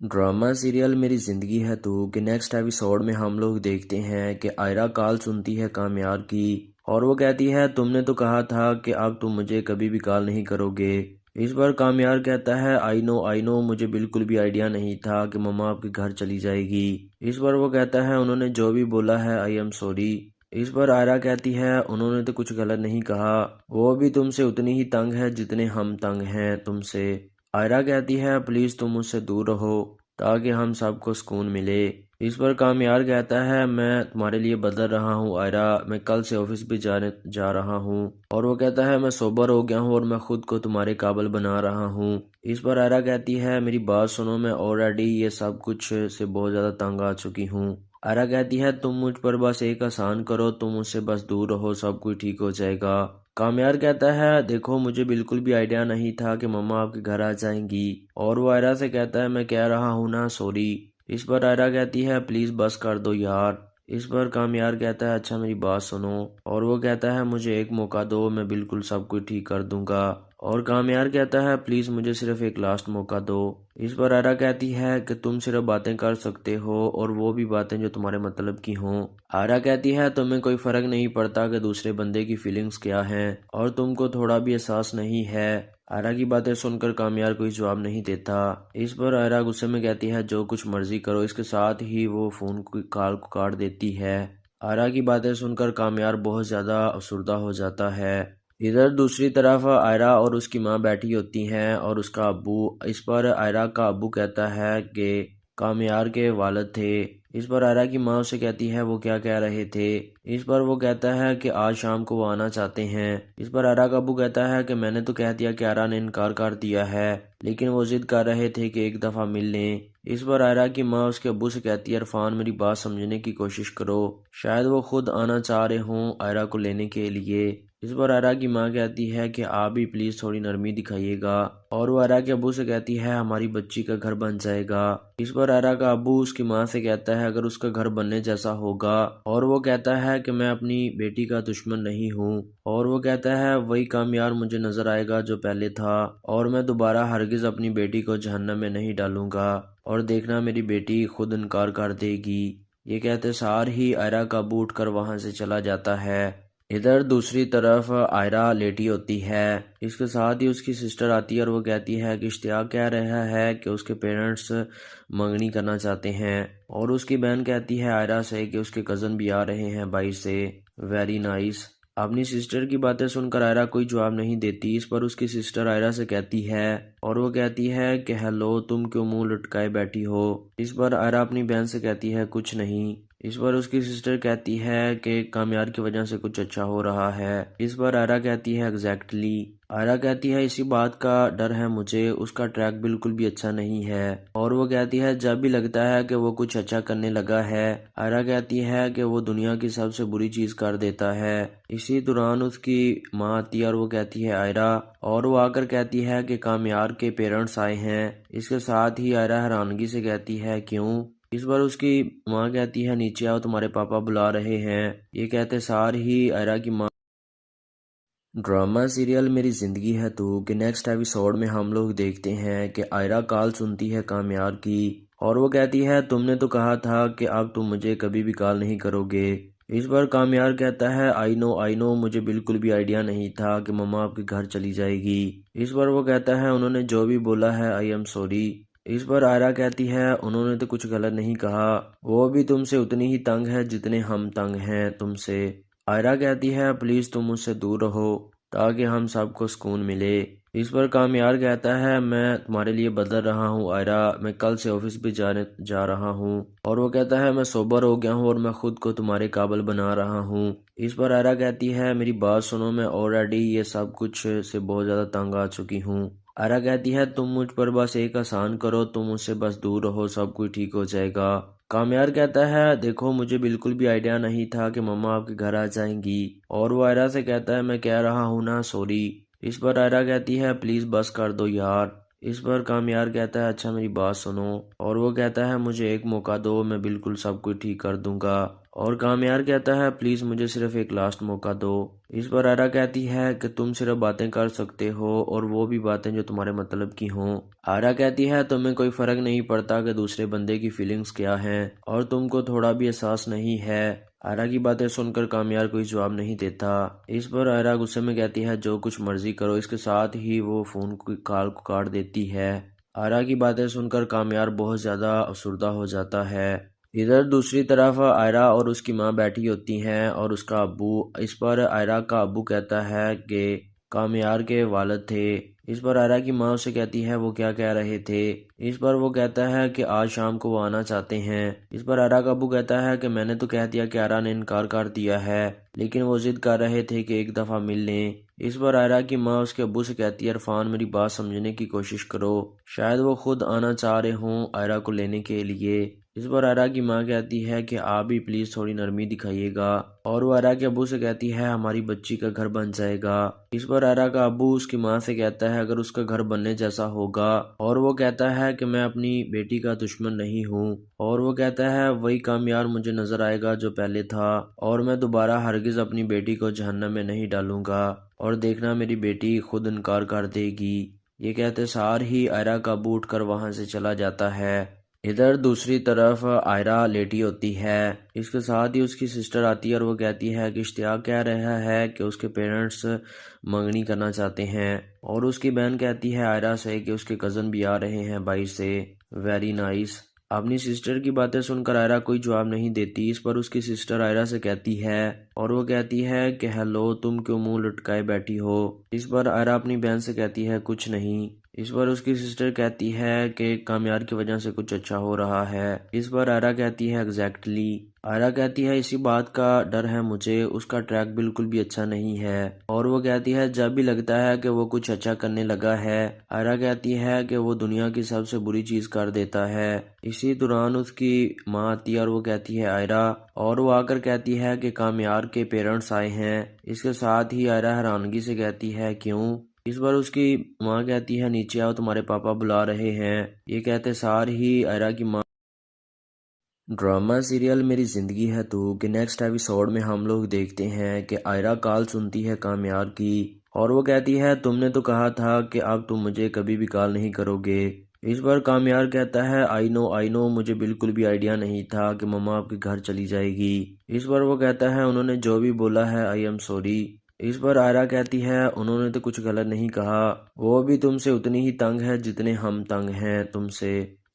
ड्रामा सीरियल मेरी ज़िंदगी है तू के नेक्स्ट एपिसोड में हम लोग देखते हैं कि आयरा कॉल सुनती है कामयार की, और वो कहती है तुमने तो कहा था कि अब तुम मुझे कभी भी कॉल नहीं करोगे। इस बार कामयार कहता है आई नो मुझे बिल्कुल भी आइडिया नहीं था कि मम्मा आपके घर चली जाएगी। इस बार वो कहता है उन्होंने जो भी बोला है आई एम सॉरी। इस पर आयरा कहती है उन्होंने तो कुछ गलत नहीं कहा, वो भी तुमसे उतनी ही तंग है जितने हम तंग हैं तुमसे। आयरा कहती है प्लीज तुम मुझसे दूर रहो ताकि हम सबको सुकून मिले। इस पर कामयार कहता है मैं तुम्हारे लिए बदल रहा हूँ आयरा, मैं कल से ऑफिस भी जाने जा रहा हूँ। और वो कहता है मैं सोबर हो गया हूँ और मैं खुद को तुम्हारे काबिल बना रहा हूँ। इस पर आयरा कहती है मेरी बात सुनो, मैं ऑलरेडी ये सब कुछ से बहुत ज्यादा तंग आ चुकी हूँ। आयरा कहती है तुम मुझ पर बस एक आसान करो, तुम मुझसे बस दूर रहो, सब कुछ ठीक हो जाएगा। कामयार कहता है देखो मुझे बिल्कुल भी आइडिया नहीं था कि मम्मा आपके घर आ जाएंगी। और वो आयरा से कहता है मैं कह रहा हूँ ना सॉरी। इस पर आयरा कहती है प्लीज बस कर दो यार। इस पर कामयार कहता है अच्छा मेरी बात सुनो। और वो कहता है मुझे एक मौका दो, मैं बिल्कुल सब कुछ ठीक कर दूंगा। और कामयार कहता है प्लीज मुझे सिर्फ एक लास्ट मौका दो। इस पर आयरा कहती है कि तुम सिर्फ बातें कर सकते हो और वो भी बातें जो तुम्हारे मतलब की हों। आयरा कहती है तुम्हें कोई फर्क नहीं पड़ता कि दूसरे बंदे की फीलिंग्स क्या हैं और तुमको थोड़ा भी एहसास नहीं है। आयरा की बातें सुनकर कामयार कोई जवाब नहीं देता। इस पर आयरा गुस्से में कहती है जो कुछ मर्जी करो। इसके साथ ही वो फोन की कॉल को काट देती है। आयरा की बातें सुनकर कामयार बहुत ज्यादा अफसुर्दा हो जाता है। इधर दूसरी तरफ आयरा और उसकी माँ बैठी होती हैं और उसका अब्बू। इस पर आयरा का अब्बू कहता है कि कामयार के वालिद थे। इस पर आयरा की माँ उसे कहती है वो क्या कह रहे थे। इस पर वो कहता है कि आज शाम को वो आना चाहते हैं। इस पर आयरा का अब्बू कहता है कि मैंने तो कह दिया कि आयरा ने इनकार कर दिया है, लेकिन वो जिद कर रहे थे कि एक दफा मिल लें। इस पर आयरा की माँ उसके अब्बू से कहती है इरफान मेरी बात समझने की कोशिश करो, शायद वो खुद आना चाह रहे हों आयरा को लेने के लिए। इस पर आयरा की माँ कहती है कि आप भी प्लीज थोड़ी नरमी दिखाइएगा। और वो आयरा के अब्बू से कहती है हमारी बच्ची का घर बन जाएगा। इस पर आयरा का अब्बू उसकी माँ से कहता है अगर उसका घर बनने जैसा होगा। और वो कहता है कि मैं अपनी बेटी का दुश्मन नहीं हूँ। और वो कहता है वही कामयार मुझे नजर आएगा जो पहले था, और मैं दोबारा हरगिज अपनी बेटी को जहन्नम में नहीं डालूंगा, और देखना मेरी बेटी खुद इनकार कर देगी। ये कहते सार ही आयरा का अब्बू उठकर वहां से चला जाता है। इधर दूसरी तरफ आयरा लेटी होती है। इसके साथ ही उसकी सिस्टर आती है और वो कहती है कि इश्तियाक कह रहा है कि उसके पेरेंट्स मंगनी करना चाहते हैं। और उसकी बहन कहती है आयरा से कि उसके कज़न भी आ रहे हैं भाई से। Very nice. अपनी सिस्टर की बातें सुनकर आयरा कोई जवाब नहीं देती। इस पर उसकी सिस्टर आयरा से कहती है और वो कहती है कि हेलो तुम क्यों मुंह लटकाए बैठी हो। इस पर आयरा अपनी बहन से कहती है कुछ नहीं। इस पर उसकी सिस्टर कहती है कि कामयार की वजह से कुछ अच्छा हो रहा है। इस पर आयरा कहती है एग्जैक्टली। आयरा कहती है इसी बात का डर है मुझे, उसका ट्रैक बिल्कुल भी अच्छा नहीं है। और वो कहती है जब भी लगता है कि वो कुछ अच्छा करने लगा है, आयरा कहती है कि वो दुनिया की सबसे बुरी चीज कर देता है। इसी दौरान उसकी माँ आती है और वो कहती है आयरा, और वो आकर कहती है कि कामयार के पेरेंट्स आए हैं। इसके साथ ही आयरा हैरानगी से कहती है क्यों। इस बार उसकी माँ कहती है नीचे आओ, तुम्हारे पापा बुला रहे हैं। ये कहते सार ही आयरा की माँ। ड्रामा सीरियल मेरी ज़िंदगी है तू के नेक्स्ट एपिसोड में हम लोग देखते हैं कि आयरा कॉल सुनती है कामयार की, और वो कहती है तुमने तो कहा था कि अब तुम मुझे कभी भी कॉल नहीं करोगे। इस बार कामयार कहता है आई नो मुझे बिल्कुल भी आइडिया नहीं था कि मम्मा आपके घर चली जाएगी। इस बार वो कहता है उन्होंने जो भी बोला है आई एम सॉरी। इस पर आयरा कहती है उन्होंने तो कुछ गलत नहीं कहा, वो भी तुमसे उतनी ही तंग है जितने हम तंग हैं तुमसे। आयरा कहती है प्लीज तुम मुझसे दूर रहो ताकि हम सबको सुकून मिले। इस पर कामयार कहता है मैं तुम्हारे लिए बदल रहा हूँ आयरा, मैं कल से ऑफिस भी जाने जा रहा हूँ। और वो कहता है मैं सोबर हो गया हूँ और मैं खुद को तुम्हारे काबिल बना रहा हूँ। इस पर आयरा कहती है मेरी बात सुनो, मैं ऑलरेडी ये सब कुछ से बहुत ज़्यादा तंग आ चुकी हूँ। आयरा कहती है तुम मुझ पर बस एक आसान करो, तुम मुझसे बस दूर रहो, सब कुछ ठीक हो जाएगा। कामयार कहता है देखो मुझे बिल्कुल भी आइडिया नहीं था कि मम्मा आपके घर आ जाएंगी। और वो आयरा से कहता है मैं कह रहा हूँ ना सॉरी। इस पर आयरा कहती है प्लीज़ बस कर दो यार। इस पर कामयार कहता है अच्छा मेरी बात सुनो। और वो कहता है मुझे एक मौका दो, मैं बिल्कुल सब कुछ ठीक कर दूंगा। और कामयार कहता है प्लीज़ मुझे सिर्फ एक लास्ट मौका दो। इस पर आयरा कहती है कि तुम सिर्फ बातें कर सकते हो और वो भी बातें जो तुम्हारे मतलब की हों। आयरा कहती है तुम्हें कोई फ़र्क नहीं पड़ता कि दूसरे बंदे की फीलिंग्स क्या हैं और तुमको थोड़ा भी एहसास नहीं है। आयरा की बातें सुनकर कामयार कोई जवाब नहीं देता। इस पर आयरा गुस्से में कहती है जो कुछ मर्जी करो, इसके साथ ही वो फ़ोन की कॉल को काट देती है। आयरा की बातें सुनकर कामयार बहुत ज़्यादा अफसरदा हो जाता है। इधर दूसरी तरफ आयरा और उसकी माँ बैठी होती हैं और उसका अब्बू। इस पर आयरा का अब्बू कहता है कि कामयार के वालिद थे। इस पर आयरा की माँ उसे कहती है वो क्या कह रहे थे। इस पर वो कहता है कि आज शाम को वो आना चाहते हैं। इस पर आयरा का अब्बू कहता है कि मैंने तो कह दिया कि आयरा ने इनकार कर दिया है, लेकिन वो जिद कर रहे थे कि एक दफ़ा मिल लें। इस पर आयरा की माँ उसके अब्बू से कहती है इरफान मेरी बात समझने की कोशिश करो, शायद वो खुद आना चाह रहे हों आयरा को लेने के लिए। इस पर आयरा की माँ कहती है कि आप भी प्लीज़ थोड़ी नरमी दिखाइएगा। और वो आयरा के अब्बू से कहती है हमारी बच्ची का घर बन जाएगा। इस पर आयरा का अब्बू उसकी माँ से कहता है अगर उसका घर बनने जैसा होगा। और वो कहता है कि मैं अपनी बेटी का दुश्मन नहीं हूँ। और वो कहता है वही कामयार मुझे नजर आएगा जो पहले था, और मैं दोबारा हरगिज़ अपनी बेटी को जहन्नम में नहीं डालूंगा, और देखना मेरी बेटी खुद इनकार कर देगी। ये कहते सार ही आयरा का अब्बू उठकर वहां से चला जाता है। इधर दूसरी तरफ आयरा लेटी होती है। इसके साथ ही उसकी सिस्टर आती है और वो कहती है कि इश्तियाक कह रहा है कि उसके पेरेंट्स मंगनी करना चाहते हैं। और उसकी बहन कहती है आयरा से कि उसके कज़न भी आ रहे हैं भाई से। Very nice. अपनी सिस्टर की बातें सुनकर आयरा कोई जवाब नहीं देती। इस पर उसकी सिस्टर आयरा से कहती है और वो कहती है कि हेलो तुम क्यों मुंह लटकाए बैठी हो। इस पर आयरा अपनी बहन से कहती है कुछ नहीं। इस पर उसकी सिस्टर कहती है कि कामयार की वजह से कुछ अच्छा हो रहा है। इस पर आयरा कहती है एग्जैक्टली। आयरा कहती है इसी बात का डर है मुझे, उसका ट्रैक बिल्कुल भी अच्छा नहीं है। और वो कहती है जब भी लगता है कि वो कुछ अच्छा करने लगा है, आयरा कहती है कि वो दुनिया की सबसे बुरी चीज कर देता है। इसी दौरान उसकी माँ आती है और वो कहती है आयरा, और वो आकर कहती है कि कामयार के पेरेंट्स आए हैं। इसके साथ ही आयरा हैरानगी से कहती है क्यों। इस बार उसकी माँ कहती है नीचे आओ तुम्हारे पापा बुला रहे हैं। ये कहते सार ही आयरा की माँ। ड्रामा सीरियल मेरी ज़िंदगी है तू के नेक्स्ट एपिसोड में हम लोग देखते हैं कि आयरा कॉल सुनती है कामयार की और वो कहती है तुमने तो कहा था कि अब तुम मुझे कभी भी कॉल नहीं करोगे। इस बार कामयार कहता है आई नो मुझे बिल्कुल भी आइडिया नहीं था कि मम्मा आपके घर चली जाएगी। इस बार वो कहता है उन्होंने जो भी बोला है आई एम सॉरी। इस पर आयरा कहती है उन्होंने तो कुछ गलत नहीं कहा, वो भी तुमसे उतनी ही तंग है जितने हम तंग हैं तुमसे।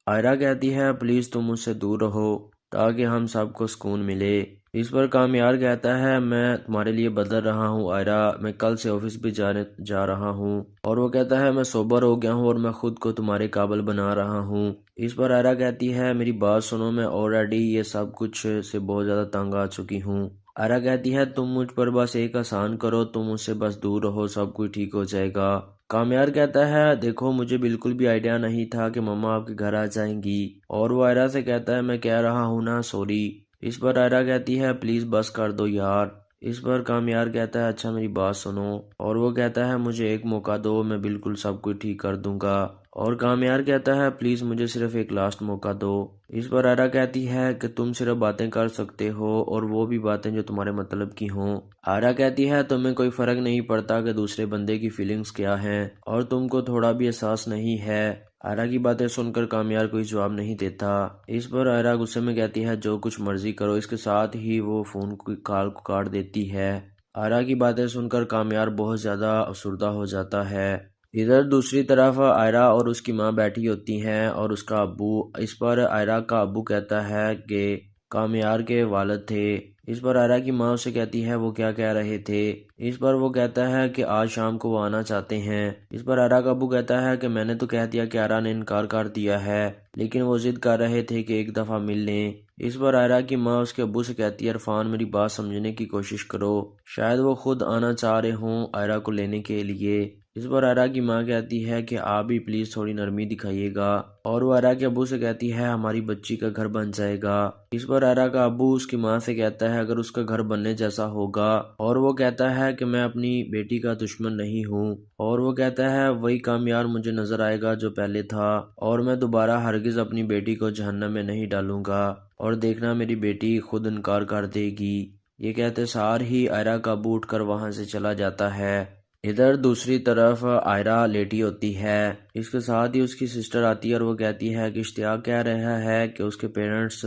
आयरा कहती है प्लीज़ तुम मुझसे दूर रहो ताकि हम सबको सुकून मिले। इस पर कामयार कहता है मैं तुम्हारे लिए बदल रहा हूँ आयरा, मैं कल से ऑफिस भी जाने जा रहा हूँ। और वो कहता है मैं सोबर हो गया हूँ और मैं खुद को तुम्हारे काबिल बना रहा हूँ। इस पर आयरा कहती है मेरी बात सुनो, मैं ऑलरेडी ये सब कुछ से बहुत ज़्यादा तंग आ चुकी हूँ। आयरा कहती है तुम मुझ पर बस एक आसान करो, तुम मुझसे बस दूर रहो, सब कुछ ठीक हो जाएगा। कामयार कहता है देखो मुझे बिल्कुल भी आइडिया नहीं था कि मम्मा आपके घर आ जाएंगी। और वो आयरा से कहता है मैं कह रहा हूँ ना सॉरी। इस पर आयरा कहती है प्लीज़ बस कर दो यार। इस पर कामयार कहता है अच्छा मेरी बात सुनो। और वो कहता है मुझे एक मौका दो, मैं बिल्कुल सब कुछ ठीक कर दूंगा। और कामयार कहता है प्लीज़ मुझे सिर्फ एक लास्ट मौका दो। इस पर आयरा कहती है कि तुम सिर्फ बातें कर सकते हो और वो भी बातें जो तुम्हारे मतलब की हों। आयरा कहती है तुम्हें कोई फ़र्क नहीं पड़ता कि दूसरे बंदे की फीलिंग्स क्या हैं और तुमको थोड़ा भी एहसास नहीं है। आयरा की बातें सुनकर कामयार कोई जवाब नहीं देता। इस पर आयरा गुस्से में कहती है जो कुछ मर्जी करो, इसके साथ ही वो फ़ोन की कॉल को काट देती है। आयरा की बातें सुनकर कामयार बहुत ज़्यादा अफसरदा हो जाता है। इधर दूसरी तरफ आयरा और उसकी माँ बैठी होती हैं और उसका अब्बू। इस पर आयरा का अब्बू कहता है कि कामयार के वालिद थे। इस पर आयरा की माँ उसे कहती है वो क्या कह रहे थे। इस पर वो कहता है कि आज शाम को वो आना चाहते हैं। इस पर आयरा का अब्बू कहता है कि मैंने तो कह दिया कि आयरा ने इनकार कर दिया है, लेकिन वो जिद कर रहे थे कि एक दफ़ा मिल लें। इस पर आयरा की माँ उसके अब्बू से कहती है इरफान मेरी बात समझने की कोशिश करो, शायद वो खुद आना चाह रहे हों आयरा को लेने के लिए। इस पर आयरा की माँ कहती है कि आप भी प्लीज़ थोड़ी नरमी दिखाइएगा, और वो आयरा के अब्बू से कहती है हमारी बच्ची का घर बन जाएगा। इस पर आयरा का अब्बू उसकी माँ से कहता है अगर उसका घर बनने जैसा होगा, और वो कहता है कि मैं अपनी बेटी का दुश्मन नहीं हूँ, और वो कहता है वही कामयार मुझे नजर आएगा जो पहले था, और मैं दोबारा हरगिज अपनी बेटी को जहन्नम में नहीं डालूंगा, और देखना मेरी बेटी खुद इनकार कर देगी। ये कहते सार ही आयरा का अब्बू उठकर वहां से चला जाता है। इधर दूसरी तरफ आयरा लेटी होती है। इसके साथ ही उसकी सिस्टर आती है और वो कहती है कि इश्तियाक कह रहा है कि उसके पेरेंट्स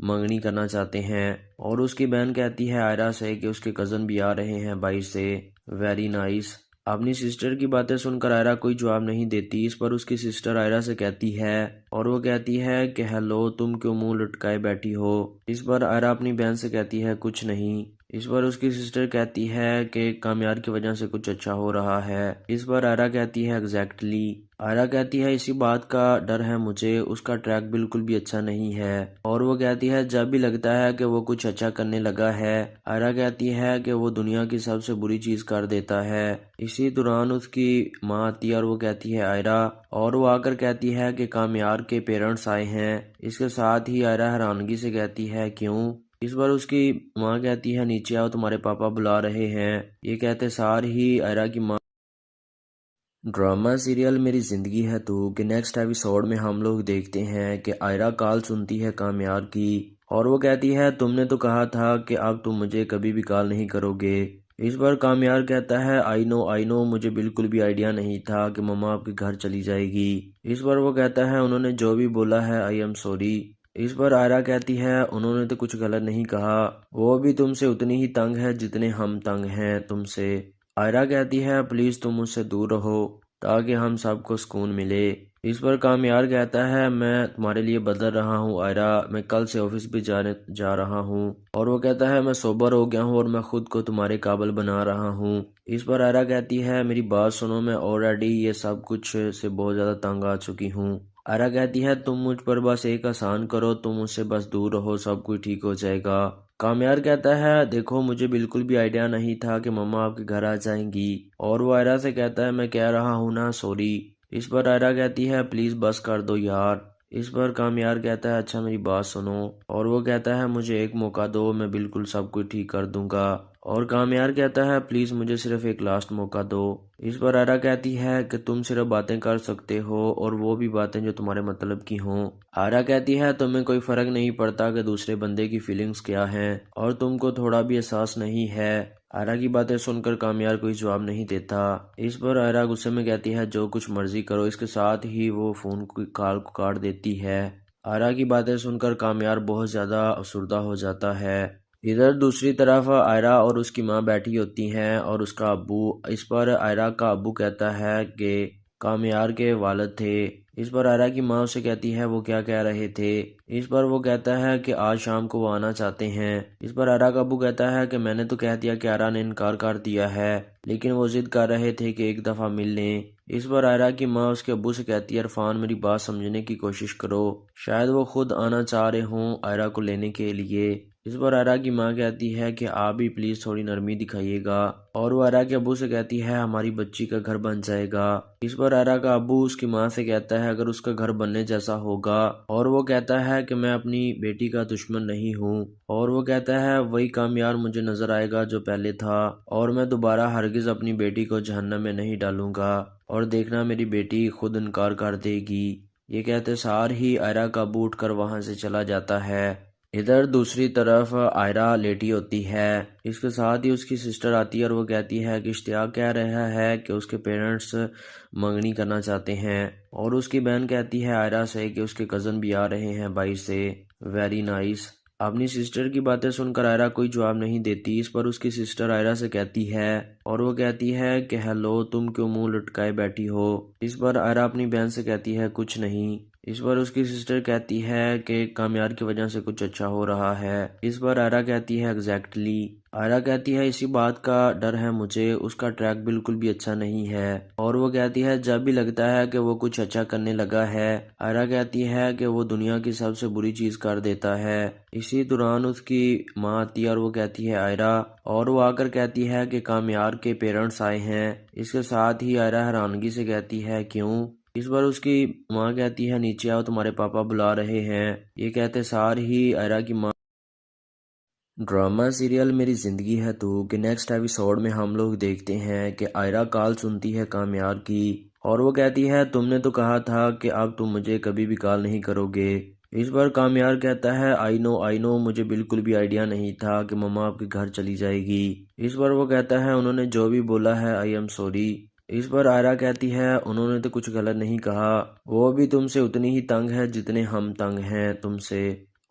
मंगनी करना चाहते हैं, और उसकी बहन कहती है आयरा से कि उसके कज़न भी आ रहे हैं भाई से। Very nice. अपनी सिस्टर की बातें सुनकर आयरा कोई जवाब नहीं देती। इस पर उसकी सिस्टर आयरा से कहती है, और वो कहती है कि हेलो तुम क्यों मुंह लटकाए बैठी हो। इस पर आयरा अपनी बहन से कहती है कुछ नहीं। इस पर उसकी सिस्टर कहती है कि कामयार की वजह से कुछ अच्छा हो रहा है। इस पर आयरा कहती है एग्जैक्टली। आयरा कहती है इसी बात का डर है मुझे, उसका ट्रैक बिल्कुल भी अच्छा नहीं है। और वो कहती है जब भी लगता है कि वो कुछ अच्छा करने लगा है, आयरा कहती है कि वो दुनिया की सबसे बुरी चीज कर देता है। इसी दौरान उसकी माँ आती है और वो कहती है आयरा, और वो आकर कहती है कि कामयार के पेरेंट्स आए हैं। इसके साथ ही आयरा हैरानगी से कहती है क्यों। इस बार उसकी माँ कहती है नीचे आओ तुम्हारे पापा बुला रहे हैं। ये कहते सार ही आयरा की माँ। ड्रामा सीरियल मेरी ज़िंदगी है तू के नेक्स्ट एपिसोड में हम लोग देखते हैं कि आयरा कॉल सुनती है कामयार की, और वो कहती है तुमने तो कहा था कि अब तुम मुझे कभी भी कॉल नहीं करोगे। इस बार कामयार कहता है आई नो मुझे बिल्कुल भी आइडिया नहीं था कि मम्मा आपके घर चली जाएगी। इस बार वो कहता है उन्होंने जो भी बोला है आई एम सॉरी। इस पर आयरा कहती है उन्होंने तो कुछ गलत नहीं कहा, वो भी तुमसे उतनी ही तंग है जितने हम तंग हैं तुमसे। आयरा कहती है प्लीज़ तुम मुझसे दूर रहो ताकि हम सबको सुकून मिले। इस पर कामयार कहता है मैं तुम्हारे लिए बदल रहा हूँ आयरा, मैं कल से ऑफिस भी जाने जा रहा हूँ। और वो कहता है मैं सोबर हो गया हूँ और मैं खुद को तुम्हारे काबिल बना रहा हूँ। इस पर आयरा कहती है मेरी बात सुनो, मैं ऑलरेडी ये सब कुछ से बहुत ज़्यादा तंग आ चुकी हूँ। आयरा कहती है तुम मुझ पर बस एक आसान करो, तुम मुझसे बस दूर रहो, सब कुछ ठीक हो जाएगा। कामयार कहता है देखो मुझे बिल्कुल भी आइडिया नहीं था कि मम्मा आपके घर आ जाएंगी। और वो आयरा से कहता है मैं कह रहा हूँ ना सॉरी। इस पर आयरा कहती है प्लीज़ बस कर दो यार। इस पर कामयार कहता है अच्छा मेरी बात सुनो, और वो कहता है मुझे एक मौका दो, मैं बिल्कुल सब कुछ ठीक कर दूंगा। और कामयार कहता है प्लीज़ मुझे सिर्फ एक लास्ट मौका दो। इस पर आयरा कहती है कि तुम सिर्फ बातें कर सकते हो और वो भी बातें जो तुम्हारे मतलब की हों। आयरा कहती है तुम्हें कोई फ़र्क नहीं पड़ता कि दूसरे बंदे की फीलिंग्स क्या हैं, और तुमको थोड़ा भी एहसास नहीं है। आयरा की बातें सुनकर कामयार कोई जवाब नहीं देता। इस पर आयरा गुस्से में कहती है जो कुछ मर्जी करो। इसके साथ ही वो फ़ोन की कॉल को काट देती है। आयरा की बातें सुनकर कामयार बहुत ज़्यादा अफसुर्दा हो जाता है। इधर दूसरी तरफ आयरा और उसकी माँ बैठी होती हैं और उसका अब्बू। इस पर आयरा का अब्बू कहता है कि कामयार के वालिद थे। इस पर आयरा की माँ उसे कहती है वो क्या कह रहे थे। इस पर वो कहता है कि आज शाम को वो आना चाहते हैं। इस पर आयरा का अब्बू कहता है कि मैंने तो कह दिया कि आयरा ने इनकार कर दिया है, लेकिन वो जिद कर रहे थे कि एक दफ़ा मिल लें। इस पर आयरा की माँ उसके अब्बू से कहती है इरफान मेरी बात समझने की कोशिश करो, शायद वो खुद आना चाह रहे हों आयरा को लेने के लिए। इस पर आयरा की माँ कहती है कि आप भी प्लीज़ थोड़ी नरमी दिखाइएगा, और वो आयरा के अब्बू से कहती है हमारी बच्ची का घर बन जाएगा। इस पर आयरा का अब्बू उसकी माँ से कहता है अगर उसका घर बनने जैसा होगा, और वो कहता है कि मैं अपनी बेटी का दुश्मन नहीं हूँ, और वो कहता है वही कामयार मुझे नजर आएगा जो पहले था, और मैं दोबारा हरगिज अपनी बेटी को जहन्नम में नहीं डालूंगा, और देखना मेरी बेटी खुद इनकार कर देगी। ये कहते सार ही आयरा का अब्बू उठकर वहां से चला जाता है। इधर दूसरी तरफ आयरा लेटी होती है। इसके साथ ही उसकी सिस्टर आती है और वो कहती है कि इश्तियाक कह रहा है कि उसके पेरेंट्स मंगनी करना चाहते हैं, और उसकी बहन कहती है आयरा से कि उसके कज़न भी आ रहे हैं भाई से। Very nice. अपनी सिस्टर की बातें सुनकर आयरा कोई जवाब नहीं देती। इस पर उसकी सिस्टर आयरा से कहती है और वो कहती है कि हेलो, तुम क्यों मुंह लटकाए बैठी हो। इस पर आयरा अपनी बहन से कहती है कुछ नहीं। इस पर उसकी सिस्टर कहती है कि कामयार की वजह से कुछ अच्छा हो रहा है। इस पर आयरा कहती है एग्जैक्टली। आयरा कहती है इसी बात का डर है मुझे, उसका ट्रैक बिल्कुल भी अच्छा नहीं है। और वो कहती है जब भी लगता है कि वो कुछ अच्छा करने लगा है। आयरा कहती है कि वो दुनिया की सबसे बुरी चीज कर देता है। इसी दौरान उसकी माँ आती है और वो कहती है आयरा, और वो आकर कहती है कि कामयार के पेरेंट्स आए हैं। इसके साथ ही आयरा हैरानगी से कहती है क्यों। इस बार उसकी माँ कहती है नीचे आओ, तुम्हारे पापा बुला रहे हैं। ये कहते सार ही आयरा की माँ। ड्रामा सीरियल मेरी ज़िंदगी है तू के नेक्स्ट एपिसोड में हम लोग देखते हैं कि आयरा कॉल सुनती है कामयार की और वो कहती है तुमने तो कहा था कि अब तुम मुझे कभी भी कॉल नहीं करोगे। इस बार कामयार कहता है आई नो, मुझे बिल्कुल भी आइडिया नहीं था कि मम्मा आपके घर चली जाएगी। इस बार वो कहता है उन्होंने जो भी बोला है आई एम सॉरी। इस पर आयरा कहती है उन्होंने तो कुछ गलत नहीं कहा, वो भी तुमसे उतनी ही तंग है जितने हम तंग हैं तुमसे।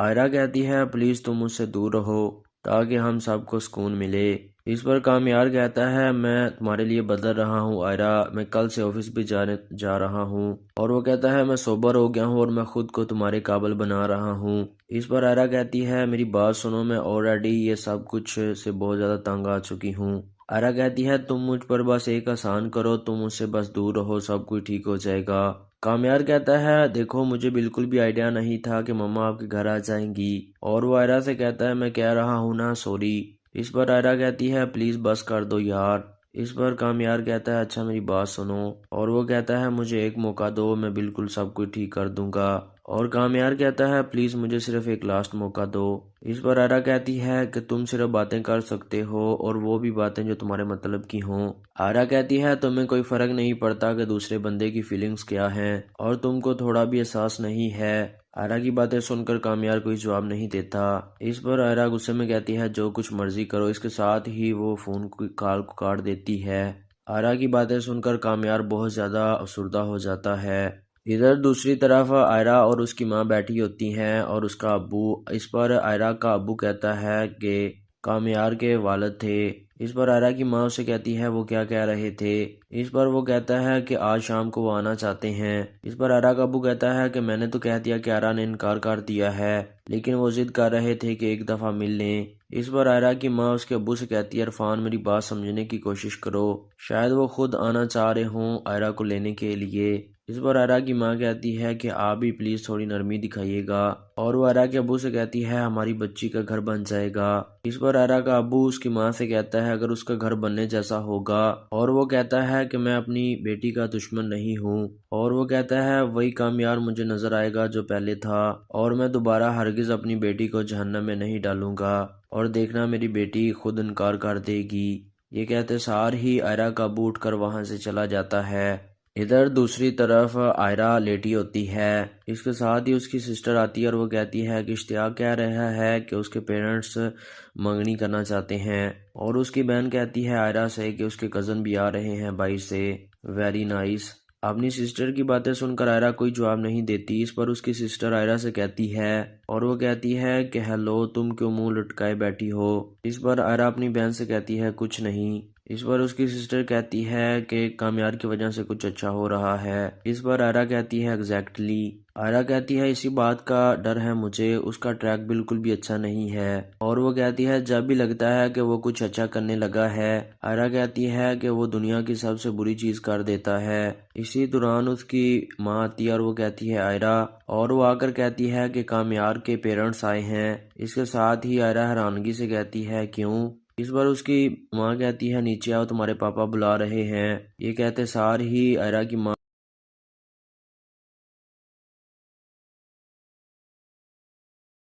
आयरा कहती है प्लीज तुम मुझसे दूर रहो ताकि हम सबको सुकून मिले। इस पर कामयार कहता है मैं तुम्हारे लिए बदल रहा हूँ आयरा, मैं कल से ऑफिस भी जाने जा रहा हूँ। और वो कहता है मैं सोबर हो गया हूँ और मैं खुद को तुम्हारे काबिल बना रहा हूँ। इस पर आयरा कहती है मेरी बात सुनो, मैं ऑलरेडी ये सब कुछ से बहुत ज्यादा तंग आ चुकी हूँ। आयरा कहती है तुम मुझ पर बस एक आसान करो, तुम मुझसे बस दूर रहो, सब कुछ ठीक हो जाएगा। कामयार कहता है देखो मुझे बिल्कुल भी आइडिया नहीं था कि मम्मा आपके घर आ जाएंगी। और वो आयरा से कहता है मैं कह रहा हूँ ना सॉरी। इस पर आयरा कहती है प्लीज बस कर दो यार। इस पर कामयार कहता है अच्छा मेरी बात सुनो। और वो कहता है मुझे एक मौका दो, मैं बिल्कुल सब कुछ ठीक कर दूंगा। और कामयार कहता है प्लीज मुझे सिर्फ एक लास्ट मौका दो। इस पर आयरा कहती है कि तुम सिर्फ बातें कर सकते हो और वो भी बातें जो तुम्हारे मतलब की हों। आयरा कहती है तुम्हें कोई फर्क नहीं पड़ता कि दूसरे बंदे की फीलिंग्स क्या हैं और तुमको थोड़ा भी एहसास नहीं है। आयरा की बातें सुनकर कामयार कोई जवाब नहीं देता। इस पर आयरा गुस्से में कहती है जो कुछ मर्जी करो। इसके साथ ही वो फोन की कॉल को काट देती है। आयरा की बातें सुनकर कामयार बहुत ज्यादा अफसुर्दा हो जाता है। इधर दूसरी तरफ आयरा और उसकी माँ बैठी होती हैं और उसका अब्बू। इस पर आयरा का अब्बू कहता है कि कामयार के वालिद थे। इस पर आयरा की माँ उसे कहती है वो क्या कह रहे थे। इस पर वो कहता है कि आज शाम को वो आना चाहते हैं। इस पर आयरा का अब्बू कहता है कि मैंने तो कह दिया कि आयरा ने इनकार कर दिया है, लेकिन वो जिद कर रहे थे कि एक दफा मिल लें। इस पर आयरा की माँ उसके अब्बू से कहती है इरफान मेरी बात समझने की कोशिश करो, शायद वो खुद आना चाह रहे हों आयरा को लेने के लिए। इस पर आयरा की माँ कहती है कि आप भी प्लीज थोड़ी नरमी दिखाइएगा। और वो आयरा के अब्बू से कहती है हमारी बच्ची का घर बन जाएगा। इस पर आयरा का अब्बू उसकी माँ से कहता है अगर उसका घर बनने जैसा होगा। और वो कहता है कि मैं अपनी बेटी का दुश्मन नहीं हूँ। और वो कहता है वही कामयार मुझे नजर आएगा जो पहले था, और मैं दोबारा हरगिज अपनी बेटी को जहन्नम में नहीं डालूंगा, और देखना मेरी बेटी खुद इनकार कर देगी। ये कहते सार ही आयरा का अब्बू उठकर वहां से चला जाता है। इधर दूसरी तरफ आयरा लेटी होती है। इसके साथ ही उसकी सिस्टर आती है और वो कहती है कि इश्तियाक कह रहा है कि उसके पेरेंट्स मंगनी करना चाहते हैं। और उसकी बहन कहती है आयरा से कि उसके कज़न भी आ रहे हैं भाई से। Very nice. अपनी सिस्टर की बातें सुनकर आयरा कोई जवाब नहीं देती। इस पर उसकी सिस्टर आयरा से कहती है और वो कहती है कि हेलो, तुम क्यों मुंह लटकाए बैठी हो। इस पर आयरा अपनी बहन से कहती है कुछ नहीं। इस पर उसकी सिस्टर कहती है कि कामयार की वजह से कुछ अच्छा हो रहा है। इस पर आयरा कहती है एग्जैक्टली। आयरा कहती है इसी बात का डर है मुझे, उसका ट्रैक बिल्कुल भी अच्छा नहीं है। और वो कहती है जब भी लगता है कि वो कुछ अच्छा करने लगा है। आयरा कहती है कि वो दुनिया की सबसे बुरी चीज कर देता है। इसी दौरान उसकी माँ आती है और वो कहती है आयरा, और वो आकर कहती है कि कामयार के पेरेंट्स आए हैं। इसके साथ ही आयरा हैरानगी से कहती है क्यों। इस बार उसकी माँ कहती है नीचे आओ, तुम्हारे पापा बुला रहे हैं। ये कहते सार ही आयरा की माँ